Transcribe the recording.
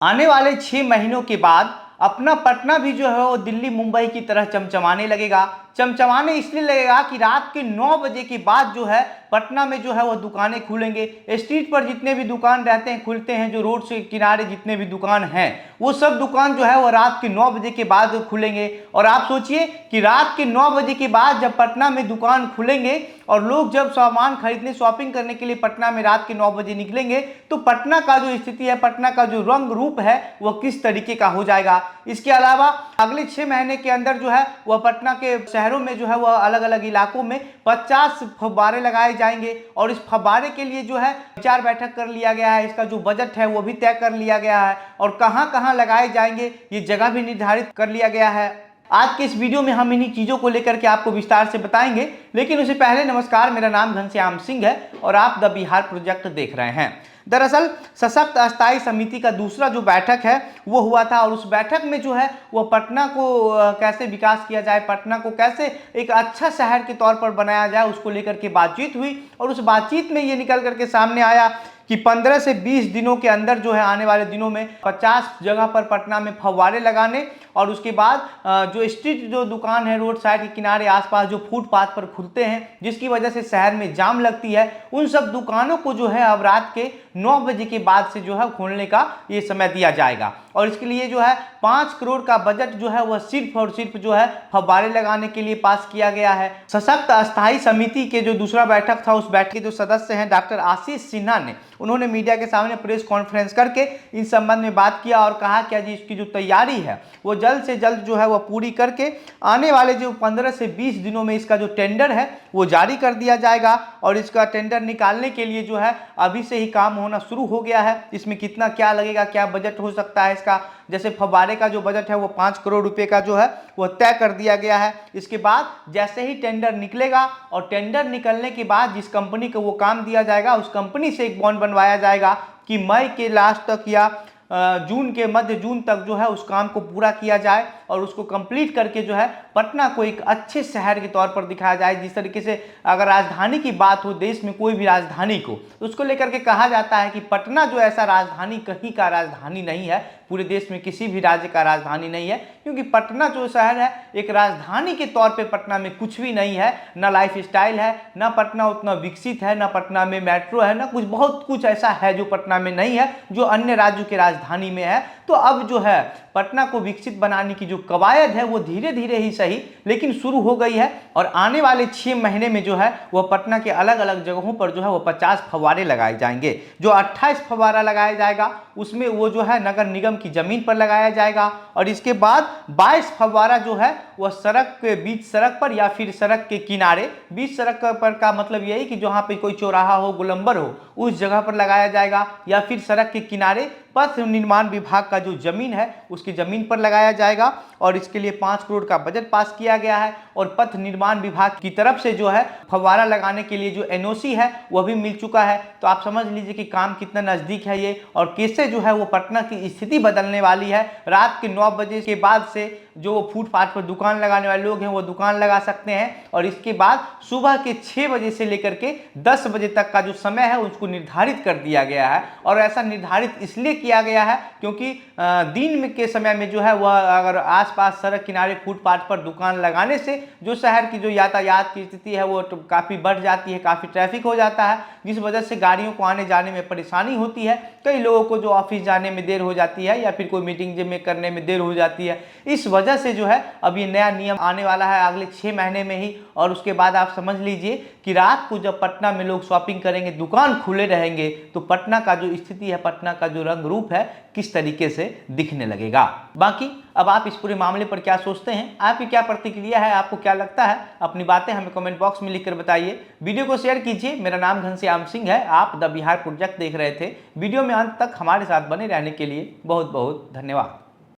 आने वाले 6 महीनों के बाद अपना पटना भी जो है वो दिल्ली मुंबई की तरह चमचमाने लगेगा। चमचमाने इसलिए लगेगा कि रात के 9 बजे के बाद जो है पटना में जो है वो दुकानें खुलेंगे। स्ट्रीट पर जितने भी दुकान रहते हैं खुलते हैं, जो रोड से किनारे जितने भी दुकान हैं वो सब दुकान जो है वो रात के 9 बजे के बाद खुलेंगे। और आप सोचिए कि रात के 9 बजे के बाद जब पटना में दुकान खुलेंगे और लोग जब सामान खरीदने शॉपिंग करने के लिए पटना में रात के 9 बजे निकलेंगे तो पटना का जो स्थिति है, पटना का जो रंग रूप है वह किस तरीके का हो जाएगा। इसके अलावा अगले 6 महीने के अंदर जो है वह पटना के शहरों में जो है वह अलग अलग इलाकों में 50 फव्वारे लगाए जाएंगे। और इस फव्वारे के लिए जो है विचार बैठक कर लिया गया है, इसका जो बजट है वो भी तय कर लिया गया है और कहां कहां लगाए जाएंगे ये जगह भी निर्धारित कर लिया गया है। आज के इस वीडियो में हम इन्हीं चीजों को लेकर के आपको विस्तार से बताएंगे, लेकिन उससे पहले नमस्कार, मेरा नाम घनश्याम सिंह है और आप द बिहार प्रोजेक्ट देख रहे हैं। दरअसल सशक्त अस्थायी समिति का दूसरा जो बैठक है वो हुआ था और उस बैठक में जो है वो पटना को कैसे विकास किया जाए, पटना को कैसे एक अच्छा शहर के तौर पर बनाया जाए, उसको लेकर के बातचीत हुई। और उस बातचीत में ये निकल करके सामने आया कि 15 से 20 दिनों के अंदर जो है आने वाले दिनों में 50 जगह पर पटना में फव्वारे लगाने और उसके बाद जो स्ट्रीट जो दुकान है रोड साइड के किनारे आसपास जो फुटपाथ पर खुलते हैं जिसकी वजह से शहर में जाम लगती है, उन सब दुकानों को जो है अब रात के 9 बजे के बाद से जो है खोलने का ये समय दिया जाएगा। और इसके लिए जो है 5 करोड़ का बजट जो है वह सिर्फ और सिर्फ जो है फव्वारे लगाने के लिए पास किया गया है। सशक्त अस्थायी समिति के जो दूसरा बैठक था उस बैठक के जो सदस्य हैं डॉक्टर आशीष सिन्हा ने, उन्होंने मीडिया के सामने प्रेस कॉन्फ्रेंस करके इस संबंध में बात किया और कहा कि जी इसकी जो तैयारी है वो जल्द से जल्द जो है वह पूरी करके आने वाले जो 15 से 20 दिनों में इसका जो टेंडर है वो जारी कर दिया जाएगा। और इसका टेंडर निकालने के लिए जो है अभी से ही काम होना शुरू हो गया है। इसमें कितना क्या लगेगा, क्या बजट हो सकता है इसका, जैसे फव्वारे का जो बजट है वो 5 करोड़ रुपए का जो है वो तय कर दिया गया है। इसके बाद जैसे ही टेंडर निकलेगा और टेंडर निकलने के बाद जिस कंपनी को वो काम दिया जाएगा उस कंपनी से एक बॉन्ड बनवाया जाएगा कि मई के लास्ट तक या जून के मध्य जून तक जो है उस काम को पूरा किया जाए और उसको कंप्लीट करके जो है पटना को एक अच्छे शहर के तौर पर दिखाया जाए। जिस तरीके से अगर राजधानी की बात हो देश में कोई भी राजधानी को, तो उसको लेकर के कहा जाता है कि पटना जो ऐसा राजधानी कहीं का राजधानी नहीं है, पूरे देश में किसी भी राज्य का राजधानी नहीं है, क्योंकि पटना जो शहर है एक राजधानी के तौर पे पटना में कुछ भी नहीं है, ना लाइफ स्टाइल है, ना पटना उतना विकसित है, ना पटना में मेट्रो है, ना कुछ बहुत कुछ ऐसा है जो पटना में नहीं है जो अन्य राज्यों के राजधानी में है। तो अब जो है पटना को विकसित बनाने की जो कवायद है वो धीरे धीरे ही सही लेकिन शुरू हो गई है और आने वाले 6 महीने में जो है वह पटना के अलग अलग जगहों पर जो है वो 50 फव्वारे लगाए जाएंगे। जो 28 फव्वारा लगाया जाएगा उसमें वो जो है नगर निगम की जमीन पर लगाया जाएगा और इसके बाद 22 फव्वारा जो है वह सड़क के बीच सड़क पर या फिर सड़क के किनारे, बीच सड़क पर का मतलब यही कि जहाँ पे कोई चौराहा हो, गोलंबर हो, उस जगह पर लगाया जाएगा या फिर सड़क के किनारे पथ निर्माण विभाग का जो जमीन है उसकी जमीन पर लगाया जाएगा। और इसके लिए 5 करोड़ का बजट पास किया गया है और पथ निर्माण विभाग की तरफ से जो है फव्वारा लगाने के लिए जो एनओसी है वह भी मिल चुका है। तो आप समझ लीजिए कि काम कितना नजदीक है ये और कैसे जो है वो पटना की स्थिति बदलने वाली है। रात के 9 बजे के बाद से जो फुटपाथ पर दुकान लगाने वाले लोग हैं वो दुकान लगा सकते हैं और इसके बाद सुबह के 6 बजे से लेकर के 10 बजे तक का जो समय है उसको निर्धारित कर दिया गया है। और ऐसा निर्धारित इसलिए किया गया है क्योंकि दिन में के समय में जो है वह अगर आसपास सड़क किनारे फुटपाथ पर दुकान लगाने से जो शहर की जो यातायात की स्थिति है वो काफ़ी बढ़ जाती है, काफ़ी ट्रैफिक हो जाता है, जिस वजह से गाड़ियों को आने जाने में परेशानी होती है। कई लोगों को जो ऑफिस जाने में देर हो जाती है या फिर कोई मीटिंग में करने में देर हो जाती है। इस वजह से जो है अब ये नया नियम आने वाला है अगले 6 महीने में ही। और उसके बाद आप समझ लीजिए कि रात को जब पटना में लोग शॉपिंग करेंगे, दुकान खुले रहेंगे, तो पटना का जो स्थिति है, पटना का जो रंग रूप है किस तरीके से दिखने लगेगा। बाकी अब आप इस पूरे मामले पर क्या सोचते हैं, आपकी क्या प्रतिक्रिया है, आपको क्या लगता है, अपनी बातें हमें कमेंट बॉक्स में लिखकर बताइए। वीडियो को शेयर कीजिए। मेरा नाम घनश्याम सिंह है, आप द बिहार प्रोजेक्ट देख रहे थे। वीडियो में अंत तक हमारे साथ बने रहने के लिए बहुत बहुत धन्यवाद।